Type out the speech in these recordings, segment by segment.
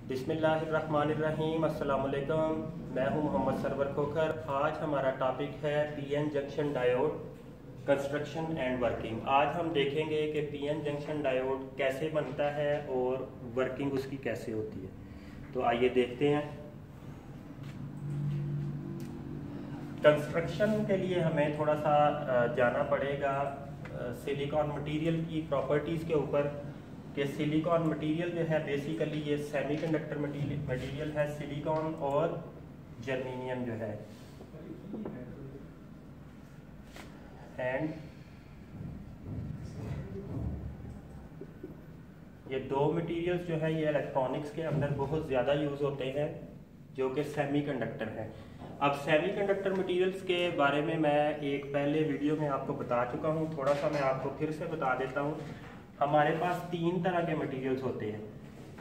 बिस्मिल्लाहिर्रहमानिर्रहीम। अस्सलामुअलैकुम। मैं हूं मोहम्मद सरवर खोखर। आज हमारा टॉपिक है PN junction diode construction and working. आज हम देखेंगे कि पीएन जंक्शन डायोड कैसे बनता है और वर्किंग उसकी कैसे होती है। तो आइए देखते हैं। कंस्ट्रक्शन के लिए हमें थोड़ा सा जाना पड़ेगा सिलिकॉन मटेरियल की प्रॉपर्टीज़ के ऊपर कि सिलिकॉन मटेरियल जो है बेसिकली ये सेमीकंडक्टर मटेरियल है। सिलिकॉन और जर्मेनियम जो है एंड ये दो मटेरियल्स जो है ये इलेक्ट्रॉनिक्स के अंदर बहुत ज़्यादा यूज़ होते हैं जो कि सेमीकंडक्टर हैं। अब सेमीकंडक्टर मटेरियल्स के बारे में मैं एक पहले वीडियो में आपको बता चुका हूँ, थोड़ा सा मैं आपको फिर से बता देता हूँ। हमारे पास तीन तरह के मटेरियल्स होते हैं।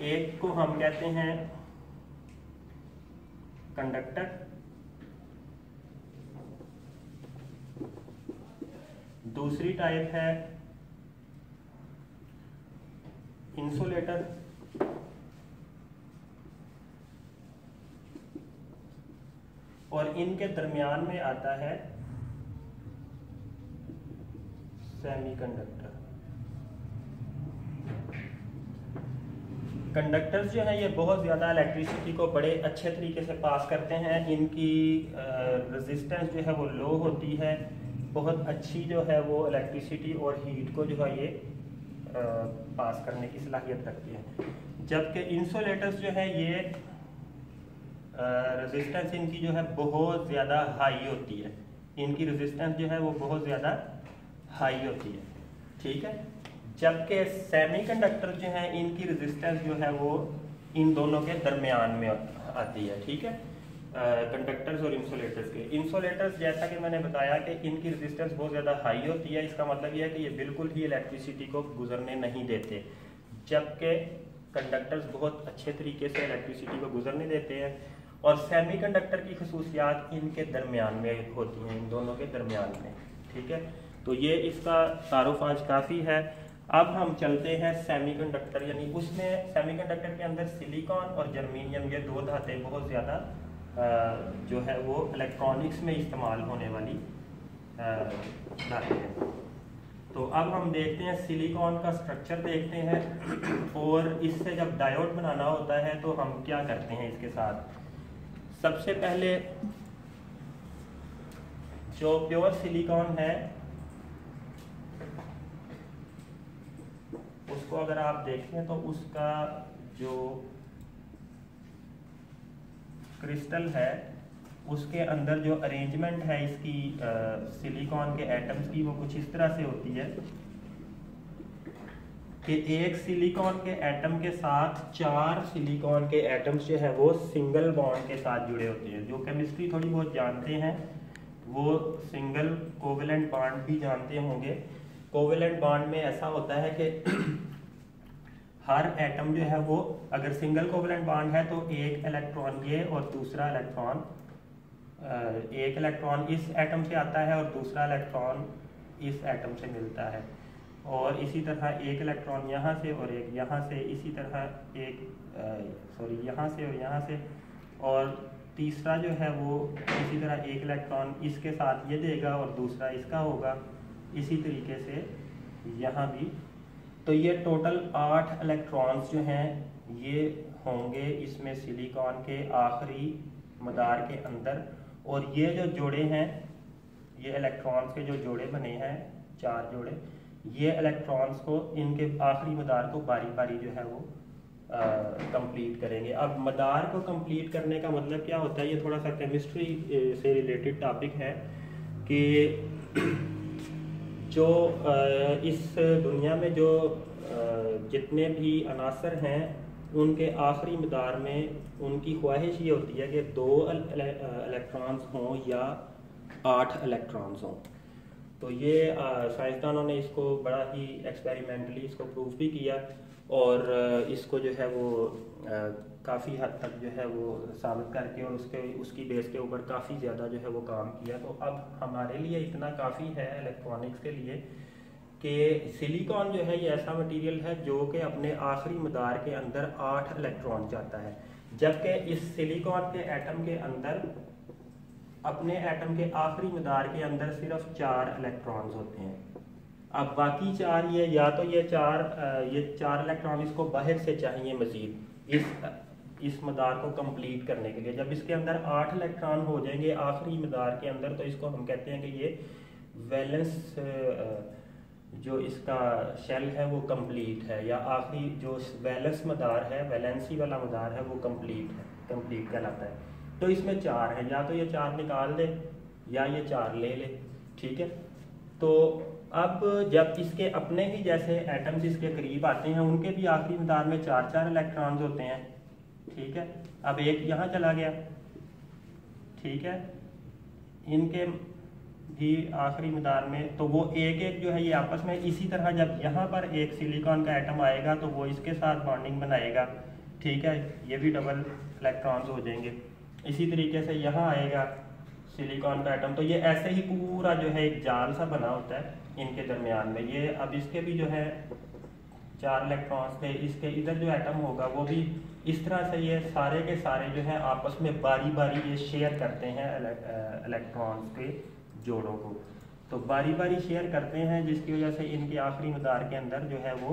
एक को हम कहते हैं कंडक्टर, दूसरी टाइप है इंसुलेटर, और इनके दरमियान में आता है सेमीकंडक्टर। कंडक्टर्स जो है ये बहुत ज़्यादा इलेक्ट्रिसिटी को बड़े अच्छे तरीके से पास करते हैं। इनकी रेजिस्टेंस जो है वो लो होती है, बहुत अच्छी जो है वो इलेक्ट्रिसिटी और हीट को जो है ये पास करने की सलाहियत रखती है। जबकि इंसुलेटर्स जो है ये रेजिस्टेंस इनकी जो है बहुत ज़्यादा हाई होती है। इनकी रेजिस्टेंस जो है वो बहुत ज़्यादा हाई होती है, ठीक है। जबकि सेमीकंडक्टर जो है इनकी रेजिस्टेंस जो है वो इन दोनों के दरमियान में आती है, ठीक है। कंडक्टर्स और इंसुलेटर्स के इंसुलेटर्स जैसा कि मैंने बताया कि इनकी रेजिस्टेंस बहुत ज़्यादा हाई होती है। इसका मतलब यह है कि ये बिल्कुल ही इलेक्ट्रिसिटी को गुजरने नहीं देते, जबकि कंडक्टर्स बहुत अच्छे तरीके से इलेक्ट्रिसिटी को गुजरने देते हैं। और सेमीकंडक्टर की खसूसियात इनके दरमियान में होती हैं, इन दोनों के दरमियान में, ठीक है। तो ये इसका तारुफ आज काफ़ी है। अब हम चलते हैं सेमीकंडक्टर, यानी उसमें सेमीकंडक्टर के अंदर सिलिकॉन और जर्मेनियम ये दो धातें बहुत ज़्यादा जो है वो इलेक्ट्रॉनिक्स में इस्तेमाल होने वाली धातें हैं। तो अब हम देखते हैं सिलिकॉन का स्ट्रक्चर देखते हैं और इससे जब डायोड बनाना होता है तो हम क्या करते हैं इसके साथ। सबसे पहले जो प्योर सिलिकॉन है उसको अगर आप देखें तो उसका जो क्रिस्टल है उसके अंदर जो अरेंजमेंट है इसकी सिलिकॉन के एटम्स की वो कुछ इस तरह से होती है कि एक सिलिकॉन के एटम के साथ चार सिलिकॉन के एटम्स जो है वो सिंगल बॉन्ड के साथ जुड़े होते हैं। जो केमिस्ट्री थोड़ी बहुत जानते हैं वो सिंगल कोवेलेंट बॉन्ड भी जानते होंगे। कोवेलेंट बॉन्ड में ऐसा होता है कि हर एटम जो है वो अगर सिंगल कोवेलेंट बॉन्ड है तो एक इलेक्ट्रॉन ये और दूसरा इलेक्ट्रॉन एक इलेक्ट्रॉन इस एटम से आता है और दूसरा इलेक्ट्रॉन इस एटम से मिलता है, और इसी तरह एक इलेक्ट्रॉन यहाँ से और एक यहाँ से, इसी तरह एक यहाँ से और यहाँ से, और तीसरा जो है वो इसी तरह एक इलेक्ट्रॉन इसके साथ ये देगा और दूसरा इसका होगा, इसी तरीके से यहाँ भी। तो ये टोटल 8 इलेक्ट्रॉन्स जो हैं ये होंगे इसमें सिलिकॉन के आखिरी मदार के अंदर। और ये जो जोड़े हैं, ये इलेक्ट्रॉन्स के जो जोड़े बने हैं, 4 जोड़े, ये इलेक्ट्रॉन्स को इनके आखिरी मदार को बारी बारी जो है वो कंप्लीट करेंगे। अब मदार को कंप्लीट करने का मतलब क्या होता है, ये थोड़ा सा केमिस्ट्री से रिलेटेड टॉपिक है कि जो इस दुनिया में जो जितने भी अनासर हैं उनके आखिरी मदार में उनकी ख्वाहिश ये होती है कि 2 इलेक्ट्रॉन्स हों या 8 इलेक्ट्रॉन्स हों। तो ये साइंसदानों ने इसको बड़ा ही एक्सपेरिमेंटली इसको प्रूफ भी किया और इसको जो है वो काफ़ी हद तक जो है वो साबित करके और उसकी बेस के ऊपर काफ़ी ज़्यादा जो है वो काम किया। तो अब हमारे लिए इतना काफ़ी है इलेक्ट्रॉनिक्स के लिए कि सिलिकॉन जो है ये ऐसा मटेरियल है जो कि अपने आखिरी मदार के अंदर 8 इलेक्ट्रॉन चाहता है, जबकि इस सिलिकॉन के एटम के अंदर अपने एटम के आखिरी मदार के अंदर सिर्फ 4 इलेक्ट्रॉन्स होते हैं। अब बाकी 4 ये या तो ये चार इलेक्ट्रॉन इसको बाहर से चाहिए मजीद इस मदार को कंप्लीट करने के लिए। जब इसके अंदर 8 इलेक्ट्रॉन हो जाएंगे आखिरी मदार के अंदर, तो इसको हम कहते हैं कि ये वैलेंस जो इसका शेल है वो कंप्लीट है, या आखिरी जो वैलेंस मदार है, वैलेंसी वाला मदार है वो कंप्लीट कहलाता है। तो इसमें 4 है, या तो ये 4 निकाल दे या ये 4 ले ले, ठीक है। तो अब जब इसके अपने ही जैसे एटम्स इसके करीब आते हैं, उनके भी आखिरी मदार में 4 इलेक्ट्रॉन्स होते हैं, ठीक है। अब एक यहाँ चला गया, ठीक है, इनके भी आखिरी मदार में, तो वो एक जो है ये आपस में इसी तरह जब यहाँ पर एक सिलिकॉन का एटम आएगा तो वो इसके साथ बॉन्डिंग बनाएगा, ठीक है, ये भी डबल इलेक्ट्रॉन्स हो जाएंगे। इसी तरीके से यहाँ आएगा सिलिकॉन का एटम, तो ये ऐसे ही पूरा जो है एक जाल सा बना होता है इनके दरमियान में। ये अब इसके भी जो है 4 इलेक्ट्रॉन्स थे, इसके इधर जो एटम होगा वो भी इस तरह से ये सारे के सारे जो है आपस में बारी बारी ये शेयर करते हैं इलेक्ट्रॉन्स के जोड़ों को, तो बारी बारी शेयर करते हैं, जिसकी वजह से इनके आखिरी मदार के अंदर जो है वो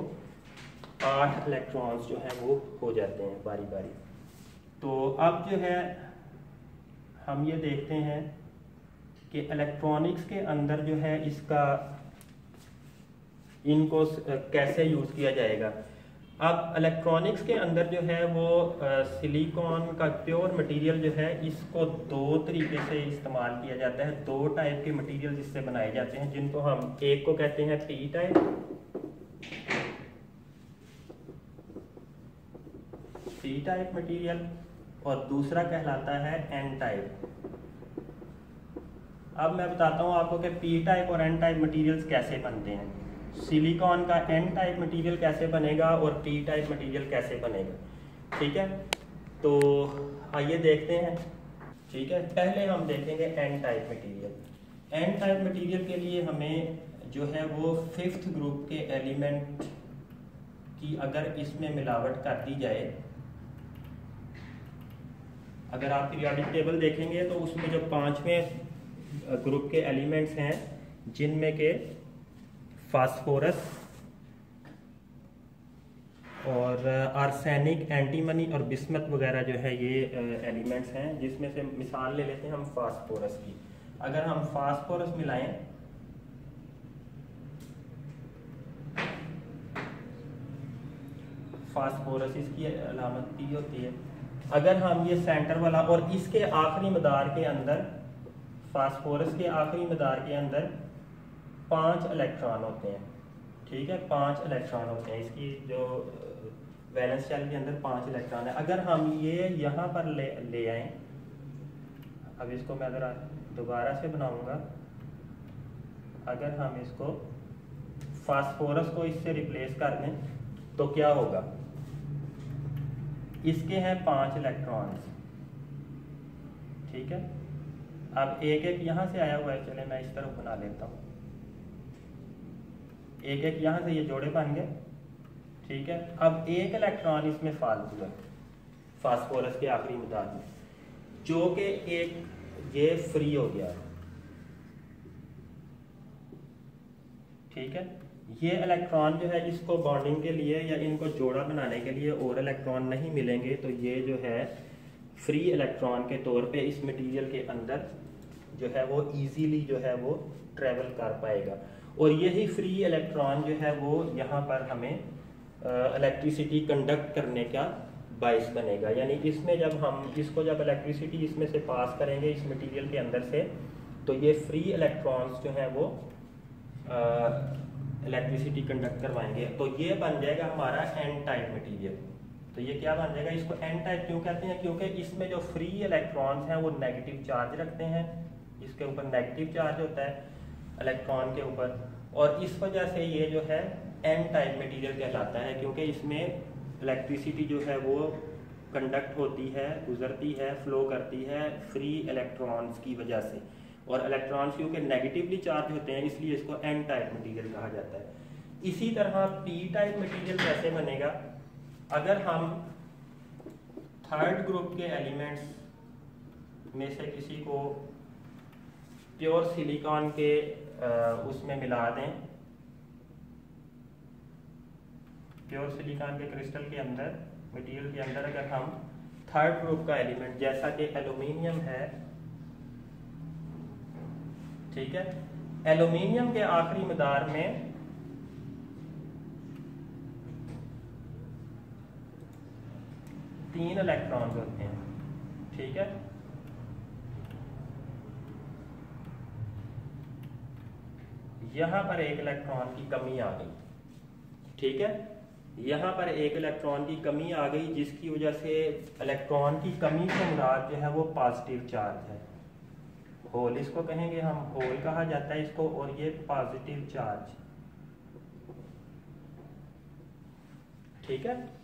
8 इलेक्ट्रॉन्स जो है वो हो जाते हैं बारी बारी। तो अब जो है हम ये देखते हैं कि इलेक्ट्रॉनिक्स के अंदर जो है इनको कैसे यूज़ किया जाएगा। अब इलेक्ट्रॉनिक्स के अंदर जो है वो सिलिकॉन का प्योर मटेरियल जो है इसको 2 तरीके से इस्तेमाल किया जाता है। 2 टाइप के मटेरियल जिससे बनाए जाते हैं, जिनको हम एक को कहते हैं पी टाइप मटेरियल और दूसरा कहलाता है एन टाइप। अब मैं बताता हूँ आपको कि पी टाइप और एन टाइप मटेरियल्स कैसे बनते हैं। सिलिकॉन का एन टाइप मटेरियल कैसे बनेगा और पी टाइप मटेरियल कैसे बनेगा, ठीक है। तो आइए देखते हैं, ठीक है। पहले हम देखेंगे n type material. N type material के लिए हमें जो है वो 5th ग्रुप के एलिमेंट की अगर इसमें मिलावट कर दी जाए, अगर आप पीरियोडिक टेबल देखेंगे तो उसमें जो 5वें ग्रुप के एलिमेंट्स हैं, जिनमें के फास्फोरस और आर्सेनिक, एंटीमनी और बिस्मत वगैरह जो है ये एलिमेंट्स हैं, जिसमें से मिसाल ले लेते हैं हम फास्फोरस की। अगर हम फास्फोरस मिलाएं, फास्फोरस इसकी अलामत पी होती है। अगर हम ये सेंटर वाला और इसके आखिरी मदार के अंदर, फास्फोरस के आखिरी मदार के अंदर 5 इलेक्ट्रॉन होते हैं, ठीक है, 5 इलेक्ट्रॉन होते हैं। इसकी जो वैलेंस शेल के अंदर 5 इलेक्ट्रॉन है। अगर हम ये यहाँ पर ले आए, अब इसको मैं अगर दोबारा से बनाऊंगा, अगर हम इसको फास्फोरस को इससे रिप्लेस कर दें तो क्या होगा, इसके हैं 5 इलेक्ट्रॉन्स, ठीक है। अब एक एक यहाँ से आया हुआ है, चले मैं इस तरफ बना लेता हूँ, एक एक यहाँ से ये जोड़े बन गए, ठीक है। अब एक इलेक्ट्रॉन इसमें फालतू है फास्फोरस के आखिरी मदार में, जो कि एक ये फ्री हो गया, ठीक है। ये इलेक्ट्रॉन जो है इसको बॉन्डिंग के लिए या इनको जोड़ा बनाने के लिए और इलेक्ट्रॉन नहीं मिलेंगे, तो ये जो है फ्री इलेक्ट्रॉन के तौर पे इस मटेरियल के अंदर जो है वो इजीली जो है वो ट्रेवल कर पाएगा। और यही फ्री इलेक्ट्रॉन जो है वो यहाँ पर हमें इलेक्ट्रिसिटी कंडक्ट करने का बाइस बनेगा। यानी इसमें जब हम इसको जब इलेक्ट्रिसिटी इसमें से पास करेंगे इस मटेरियल के अंदर से, तो ये फ्री इलेक्ट्रॉन्स जो है वो इलेक्ट्रिसिटी कंडक्ट करवाएंगे। तो ये बन जाएगा हमारा एन टाइप मटेरियल। तो ये क्या बन जाएगा, इसको एन टाइप क्यों कहते हैं, क्योंकि इसमें जो फ्री इलेक्ट्रॉन्स हैं वो नेगेटिव चार्ज रखते हैं, इसके ऊपर नेगेटिव चार्ज होता है इलेक्ट्रॉन के ऊपर, और इस वजह से ये जो है एन टाइप मटेरियल कहलाता है, क्योंकि इसमें इलेक्ट्रिसिटी जो है वो कंडक्ट होती है, गुजरती है, फ्लो करती है फ्री इलेक्ट्रॉन्स की वजह से। और इलेक्ट्रॉन्स क्योंकि नेगेटिवली चार्ज होते हैं इसलिए इसको एन टाइप मटेरियल कहा जाता है। इसी तरह पी टाइप मटेरियल कैसे बनेगा, अगर हम थर्ड ग्रुप के एलिमेंट्स में से किसी को प्योर सिलिकॉन के उसमें मिला दें, प्योर सिलिकॉन के क्रिस्टल के अंदर, मटेरियल के अंदर अगर हम थर्ड ग्रुप का एलिमेंट जैसा कि एल्यूमिनियम है, ठीक है, एल्यूमिनियम के आखिरी मदार में तीन इलेक्ट्रॉन्स होते हैं, ठीक है, यहां पर एक इलेक्ट्रॉन की कमी आ गई, ठीक है, यहां पर एक इलेक्ट्रॉन की कमी आ गई जिसकी वजह से इलेक्ट्रॉन की कमी से मुराद जो है वो पॉजिटिव चार्ज है, होल इसको कहेंगे हम, होल कहा जाता है इसको, और ये पॉजिटिव चार्ज, ठीक है,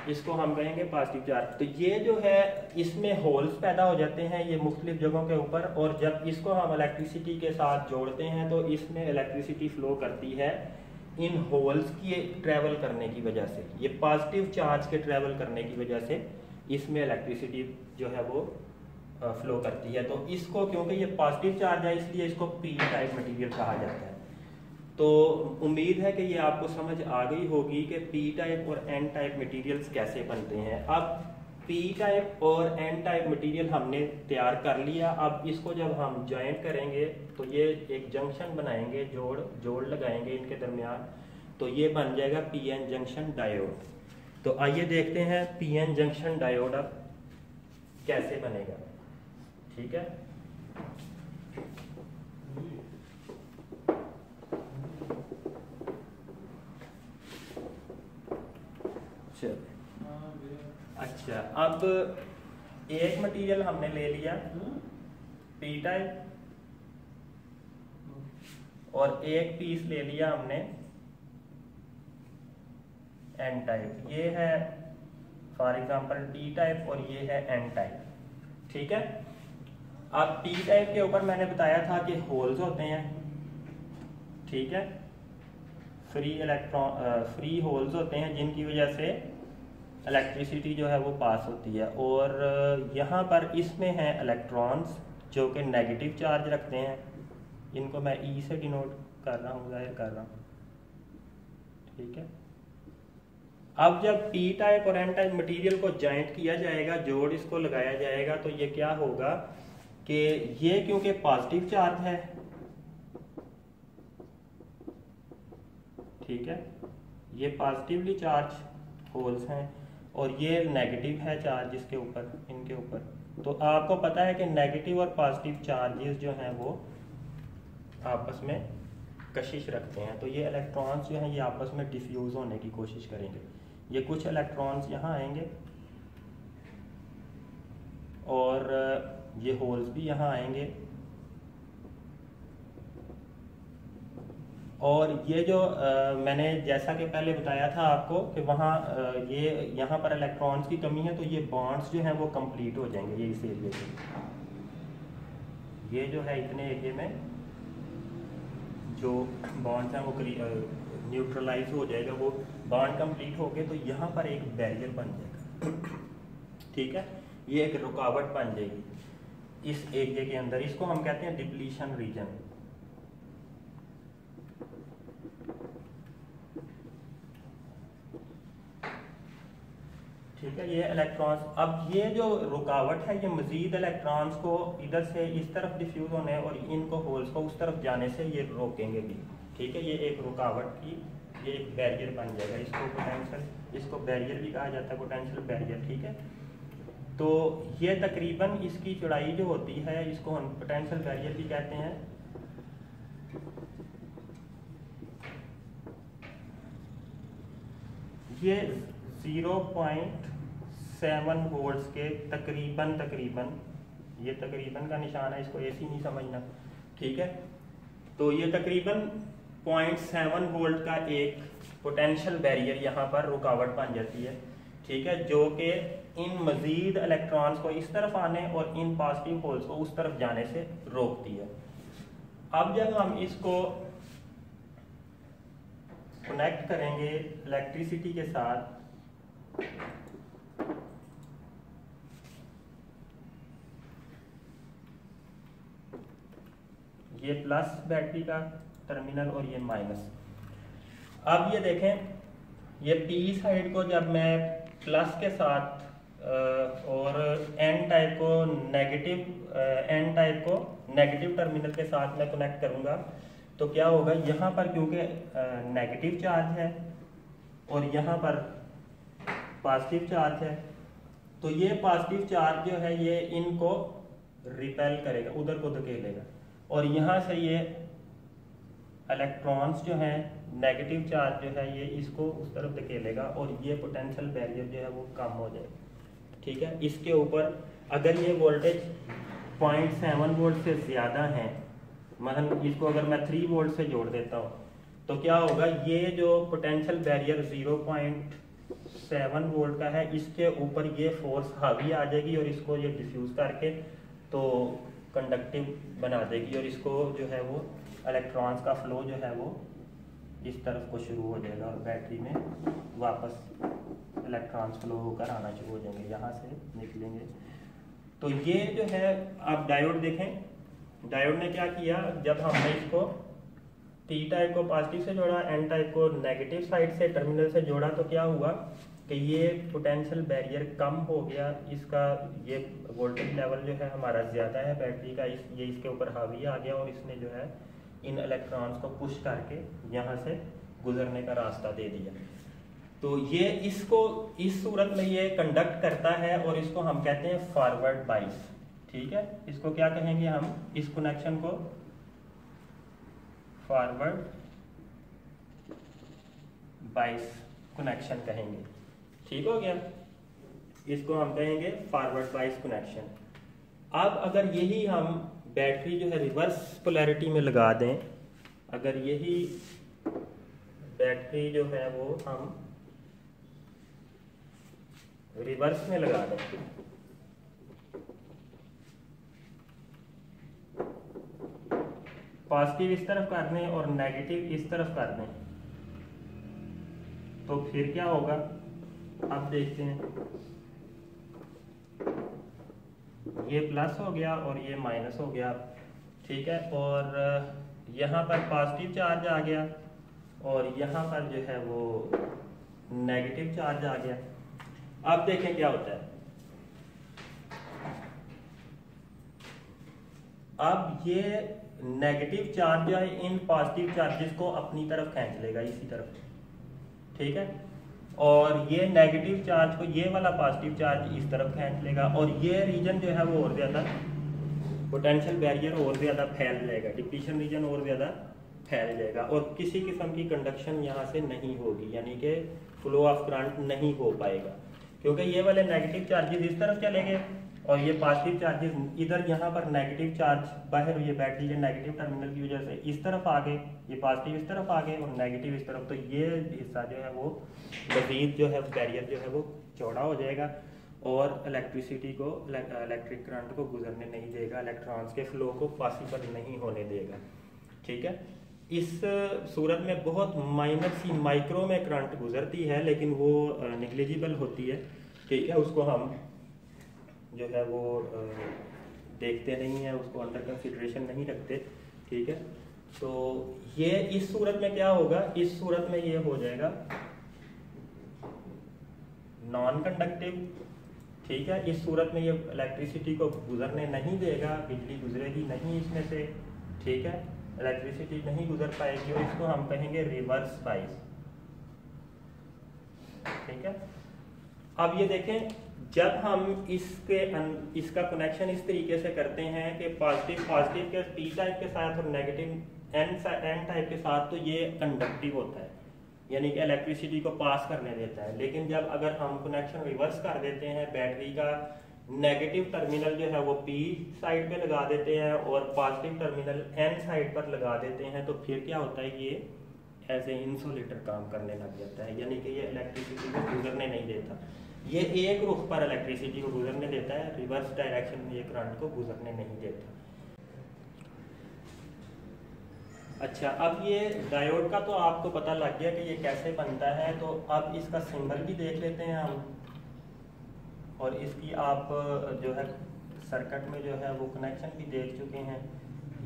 इसको हम कहेंगे पॉजिटिव चार्ज। तो ये जो है इसमें होल्स पैदा हो जाते हैं ये मुख्तलिफ जगहों के ऊपर, और जब इसको हम इलेक्ट्रिसिटी के साथ जोड़ते हैं तो इसमें इलेक्ट्रिसिटी फ्लो करती है इन होल्स की ट्रेवल करने की वजह से, ये पॉजिटिव चार्ज के ट्रेवल करने की वजह से इसमें इलेक्ट्रिसिटी जो है वो फ्लो करती है। तो इसको क्योंकि ये पॉजिटिव चार्ज है इसलिए इसको पी टाइप मटेरियल कहा जाता है। तो उम्मीद है कि ये आपको समझ आ गई होगी कि पी टाइप और एन टाइप मटेरियल्स कैसे बनते हैं। अब पी टाइप और एन टाइप मटेरियल हमने तैयार कर लिया, अब इसको जब हम ज्वाइंट करेंगे तो ये एक जंक्शन बनाएंगे, जोड़ लगाएंगे इनके दरमियान, तो ये बन जाएगा पी एन जंक्शन डायोड। तो आइए देखते हैं पी एन जंक्शन डायोड अब कैसे बनेगा, ठीक है। अच्छा, अब एक मटेरियल हमने ले लिया पी टाइप और एक पीस ले लिया हमने एन टाइप, ये है फॉर एग्जांपल टी टाइप और ये है एन टाइप, ठीक है। अब टी टाइप के ऊपर मैंने बताया था कि होल्स होते हैं, ठीक है, फ्री होल्स होते हैं जिनकी वजह से इलेक्ट्रिसिटी जो है वो पास होती है, और यहाँ पर इसमें हैं इलेक्ट्रॉन्स जो कि नेगेटिव चार्ज रखते हैं, इनको मैं ई से डिनोट कर रहा हूँ, जाहिर कर रहा हूँ, ठीक है। अब जब पी टाइप और एन टाइप मटेरियल को जॉइंट किया जाएगा, जोड़ इसको लगाया जाएगा, तो ये क्या होगा कि ये क्योंकि पॉजिटिव चार्ज है, ठीक है, ये पॉजिटिवली चार्ज होल्स हैं और ये नेगेटिव है चार्ज इसके ऊपर, इनके ऊपर। तो आपको पता है कि नेगेटिव और पॉजिटिव चार्जेस जो हैं वो आपस में कशिश रखते हैं, तो ये इलेक्ट्रॉन्स जो हैं ये आपस में डिफ्यूज होने की कोशिश करेंगे। ये कुछ इलेक्ट्रॉन्स यहाँ आएंगे और ये होल्स भी यहाँ आएंगे, और ये जो मैंने जैसा कि पहले बताया था आपको कि वहाँ ये यहाँ पर इलेक्ट्रॉन्स की कमी है, तो ये बॉन्ड्स जो हैं वो कंप्लीट हो जाएंगे, ये इस एरिया में, ये जो है इतने एरिया में जो बॉन्ड्स हैं वो न्यूट्रलाइज हो जाएगा, वो बॉन्ड कंप्लीट हो गए, तो यहाँ पर एक बैरियर बन जाएगा, ठीक है, ये एक रुकावट बन जाएगी इस एरिया के अंदर, इसको हम कहते हैं डिप्लीशन रीजन, ठीक है। ये इलेक्ट्रॉन्स, अब ये जो रुकावट है ये मजीद इलेक्ट्रॉन्स को इधर से इस तरफ डिफ्यूज होने और इनको होल्स को उस तरफ जाने से ये रोकेंगे भी, ठीक है। ये एक रुकावट की ये एक बैरियर बन जाएगा, इसको पोटेंशियल, इसको बैरियर भी कहा जाता है, पोटेंशियल बैरियर, ठीक है। तो ये तकरीबन इसकी चौड़ाई जो होती है इसको हम पोटेंशियल बैरियर भी कहते हैं। ये 0.7 वोल्ट्स के तकरीबन ये तकरीबन का निशान है, इसको ऐसे ही नहीं समझना, ठीक है। तो ये तकरीबन 0.7 वोल्ट का एक पोटेंशियल बैरियर यहाँ पर रुकावट बन जाती है। ठीक है, जो कि इन मजीद इलेक्ट्रॉन्स को इस तरफ आने और इन पॉजिटिव होल्स को उस तरफ जाने से रोकती है। अब जब हम इसको कनेक्ट करेंगे इलेक्ट्रिसिटी के साथ, ये प्लस बैटरी का टर्मिनल और ये माइनस। अब ये देखें, ये पी साइड को जब मैं प्लस के साथ और एन टाइप को नेगेटिव टर्मिनल के साथ मैं कनेक्ट करूंगा तो क्या होगा, यहाँ पर क्योंकि नेगेटिव चार्ज है और यहाँ पर पॉजिटिव चार्ज है, तो ये पॉजिटिव चार्ज जो है ये इनको रिपेल करेगा, उधर को धकेलेगा, और यहाँ से ये इलेक्ट्रॉन्स जो हैं नेगेटिव चार्ज जो है ये इसको उस तरफ धकेलेगा और ये पोटेंशियल बैरियर जो है वो कम हो जाएगा। ठीक है, इसके ऊपर अगर ये वोल्टेज 0.7 वोल्ट से ज़्यादा है, मतलब इसको अगर मैं 3 वोल्ट से जोड़ देता हूँ तो क्या होगा, ये जो पोटेंशियल बैरियर 0.7 वोल्ट का है इसके ऊपर ये फोर्स हावी आ जाएगी और इसको ये डिफ्यूज करके तो कंडक्टिव बना देगी और इसको जो है वो इलेक्ट्रॉन्स का फ्लो जो है वो इस तरफ को शुरू हो जाएगा और बैटरी में वापस इलेक्ट्रॉन्स फ्लो होकर आना शुरू हो जाएंगे, यहाँ से निकलेंगे। तो ये जो है आप डायोड देखें, डायोड ने क्या किया, जब हमने इसको पी टाइप को पॉजिटिव से जोड़ा, एन टाइप को नेगेटिव साइड से टर्मिनल से जोड़ा, तो क्या हुआ कि ये पोटेंशियल बैरियर कम हो गया, इसका ये वोल्टेज लेवल जो है हमारा ज़्यादा है बैटरी का, ये इसके ऊपर हावी आ गया और इसने जो है इन इलेक्ट्रॉन्स को पुश करके यहाँ से गुजरने का रास्ता दे दिया। तो ये इसको इस सूरत में ये कंडक्ट करता है और इसको हम कहते हैं फॉरवर्ड बाइस। ठीक है, इसको क्या कहेंगे हम, इस कनेक्शन को फॉरवर्ड बाइस कनेक्शन कहेंगे। ठीक हो गया, इसको हम कहेंगे फॉरवर्ड बाइस कनेक्शन। अब अगर यही हम बैटरी जो है रिवर्स पोलैरिटी में लगा दें, अगर यही बैटरी जो है वो हम रिवर्स में लगा दें, पॉजिटिव इस तरफ कर दें और नेगेटिव इस तरफ कर दें, तो फिर क्या होगा, अब देखते हैं, ये प्लस हो गया और ये माइनस हो गया। ठीक है, और यहाँ पर पॉजिटिव चार्ज आ गया और यहाँ पर जो है वो नेगेटिव चार्ज आ गया। अब देखें क्या होता है, अब ये नेगेटिव चार्ज जो है इन पॉजिटिव चार्जेस को अपनी तरफ खींच लेगा इसी तरफ। ठीक है, और ये नेगेटिव चार्ज को ये वाला पॉजिटिव चार्ज इस तरफ खींच लेगा और ये रीजन जो है वो और ज़्यादा पोटेंशियल बैरियर और ज़्यादा फैल जाएगा, डिप्लीशन रीजन और ज़्यादा फैल जाएगा और किसी किस्म की कंडक्शन यहाँ से नहीं होगी, यानी कि फ्लो ऑफ करंट नहीं हो पाएगा, क्योंकि ये वाले नेगेटिव चार्जेस इस तरफ चले गए और ये पॉजिटिव चार्जेस इधर, यहाँ पर नेगेटिव चार्ज बाहर, ये बैटरी के नेगेटिव टर्मिनल की वजह से इस तरफ आ गए, ये पॉजिटिव इस तरफ आ गए और नेगेटिव इस तरफ, तो ये हिस्सा जो है वो मजीद जो है बैरियर जो है वो चौड़ा हो जाएगा और इलेक्ट्रिसिटी को, इलेक्ट्रिक करंट को गुजरने नहीं देगा, इलेक्ट्रॉन्स के फ्लो को पॉसिबल नहीं होने देगा। ठीक है, इस सूरत में बहुत माइनर सी माइक्रो में करंट गुजरती है लेकिन वो निग्लिजिबल होती है। ठीक है, उसको हम जो है वो देखते नहीं है, उसको अंडर कंसिडरेशन नहीं रखते। ठीक है, तो ये इस सूरत में क्या होगा, इस सूरत में ये हो जाएगा नॉन कंडक्टिव। ठीक है, इस सूरत में ये इलेक्ट्रिसिटी को गुजरने नहीं देगा, बिजली गुजरेगी नहीं इसमें से। ठीक है, इलेक्ट्रिसिटी नहीं गुजर पाएगी और इसको हम कहेंगे रिवर्स बाइस। ठीक है, अब ये देखें, जब हम इसका कनेक्शन इस तरीके से करते हैं कि पॉजिटिव के पी टाइप के साथ और नेगेटिव एन टाइप के साथ, तो ये कंडक्टिव होता है, यानी कि इलेक्ट्रिसिटी को पास करने देता है। लेकिन जब अगर हम कनेक्शन रिवर्स कर देते हैं, बैटरी का नेगेटिव टर्मिनल जो है वो पी साइड पे लगा देते हैं और पॉजिटिव टर्मिनल एन साइड पर लगा देते हैं, तो फिर क्या होता है, ये एज ए इंसुलेटर काम करने लग जाता है, यानी कि ये इलेक्ट्रिसिटी को गुजरने नहीं देता। ये एक रुख पर इलेक्ट्रिसिटी को गुजरने देता है, रिवर्स डायरेक्शन में ये करंट को गुजरने नहीं देता। अच्छा, अब ये डायोड का तो आपको पता लग गया कि ये कैसे बनता है, तो अब इसका सिंबल भी देख लेते हैं हम, और इसकी आप जो है सर्किट में जो है वो कनेक्शन भी देख चुके हैं।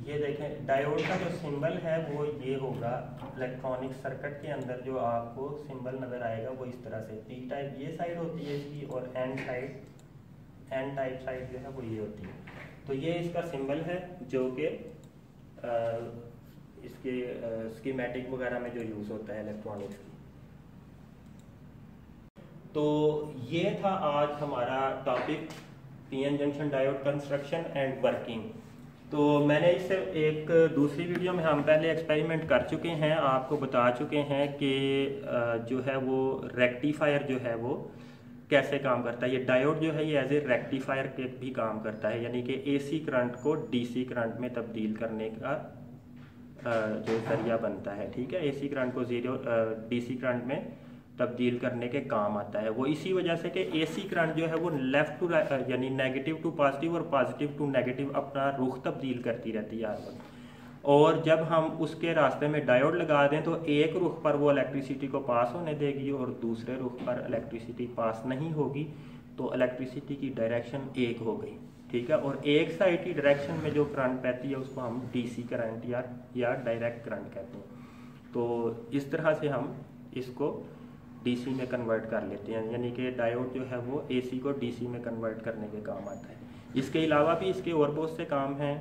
ये देखें, डायोड का जो सिंबल है वो ये होगा। इलेक्ट्रॉनिक सर्किट के अंदर जो आपको सिंबल नज़र आएगा वो इस तरह से, पी टाइप ये साइड होती है इसकी, और एन टाइप साइड जो है वो ये होती है। तो ये इसका सिंबल है जो कि इसके स्कीमेटिक वगैरह में जो यूज़ होता है इलेक्ट्रॉनिक्स की। तो ये था आज हमारा topic, PN junction diode construction and working. तो मैंने इससे एक दूसरी वीडियो में हम पहले एक्सपेरिमेंट कर चुके हैं, आपको बता चुके हैं कि जो है वो रेक्टिफायर जो है वो कैसे काम करता है। ये डायोड जो है ये एज ए रेक्टिफायर के भी काम करता है, यानी कि एसी करंट को डीसी करंट में तब्दील करने का जो जरिया बनता है। ठीक है, एसी करंट को डीसी करंट में तब्दील करने के काम आता है। वो इसी वजह से कि एसी करंट जो है वो लेफ्ट टू यानी नेगेटिव टू पॉजिटिव और पॉजिटिव टू नेगेटिव अपना रुख तब्दील करती रहती है आर, और जब हम उसके रास्ते में डायोड लगा दें तो एक रुख पर वो इलेक्ट्रिसिटी को पास होने देगी और दूसरे रुख पर इलेक्ट्रिसिटी पास नहीं होगी, तो इलेक्ट्रिसिटी की डायरेक्शन एक हो गई। ठीक है, और एक साइड की डायरेक्शन में जो करंट बहती है उसको हम डीसी करंट या डायरेक्ट करंट कहते हैं। तो इस तरह से हम इसको डीसी में कन्वर्ट कर लेते हैं, यानी कि डायोड जो है वो एसी को डीसी में कन्वर्ट करने के काम आता है। इसके अलावा भी इसके और बहुत से काम हैं,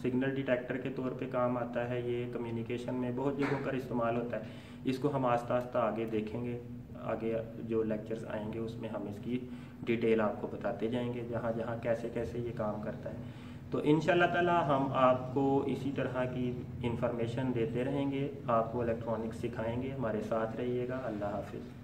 सिग्नल डिटेक्टर के तौर पे काम आता है, ये कम्युनिकेशन में बहुत जगहों पर इस्तेमाल होता है। इसको हम आस्ता आस्ता आगे देखेंगे, आगे जो लेक्चर्स आएंगे उसमें हम इसकी डिटेल आपको बताते जाएंगे जहाँ जहाँ कैसे कैसे ये काम करता है। तो इंशाल्लाह ताला हम आपको इसी तरह की इंफॉर्मेशन देते रहेंगे, आपको इलेक्ट्रॉनिक्स सिखाएंगे। हमारे साथ रहिएगा। अल्लाह हाफिज़।